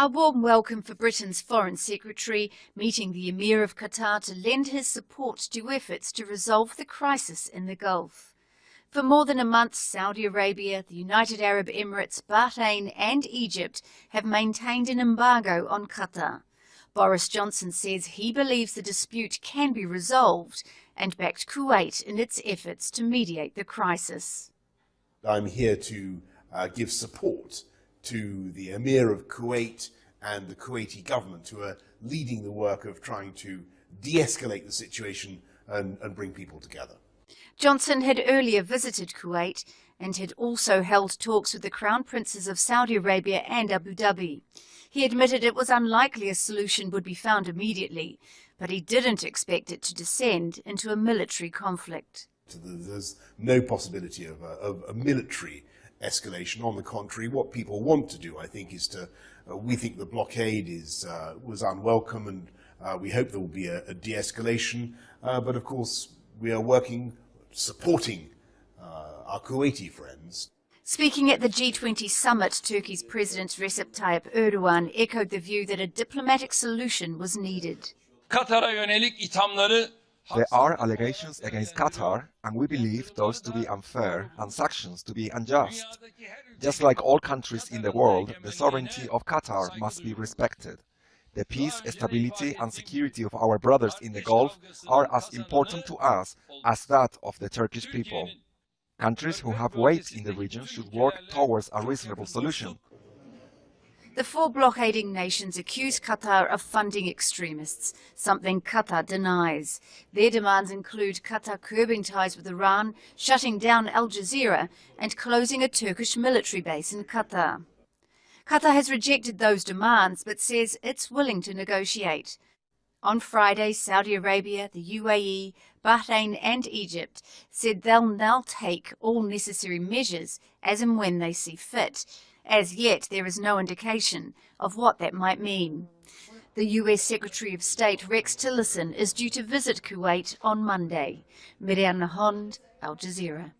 A warm welcome for Britain's Foreign Secretary meeting the Emir of Qatar to lend his support to efforts to resolve the crisis in the Gulf. For more than a month, Saudi Arabia, the United Arab Emirates, Bahrain and Egypt have maintained an embargo on Qatar. Boris Johnson says he believes the dispute can be resolved and backed Kuwait in its efforts to mediate the crisis. I'm here to give support to the Emir of Kuwait and the Kuwaiti government, who are leading the work of trying to de-escalate the situation and bring people together. Johnson had earlier visited Kuwait and had also held talks with the Crown Princes of Saudi Arabia and Abu Dhabi. He admitted it was unlikely a solution would be found immediately, but he didn't expect it to descend into a military conflict. There's no possibility of a military escalation. On the contrary, what people want to do, I think, is we think the blockade was unwelcome, and we hope there will be a de-escalation. But of course, we are supporting our Kuwaiti friends. Speaking at the G20 summit, Turkey's President Recep Tayyip Erdogan echoed the view that a diplomatic solution was needed. There are allegations against Qatar, and we believe those to be unfair and sanctions to be unjust. Just like all countries in the world, the sovereignty of Qatar must be respected. The peace, stability and security of our brothers in the Gulf are as important to us as that of the Turkish people. Countries who have weight in the region should work towards a reasonable solution. The four blockading nations accuse Qatar of funding extremists, something Qatar denies. Their demands include Qatar curbing ties with Iran, shutting down Al Jazeera, and closing a Turkish military base in Qatar. Qatar has rejected those demands, but says it's willing to negotiate. On Friday, Saudi Arabia, the UAE, Bahrain and Egypt said they'll now take all necessary measures as and when they see fit. As yet, there is no indication of what that might mean. The US Secretary of State Rex Tillerson is due to visit Kuwait on Monday. Miriam Nahond, Al Jazeera.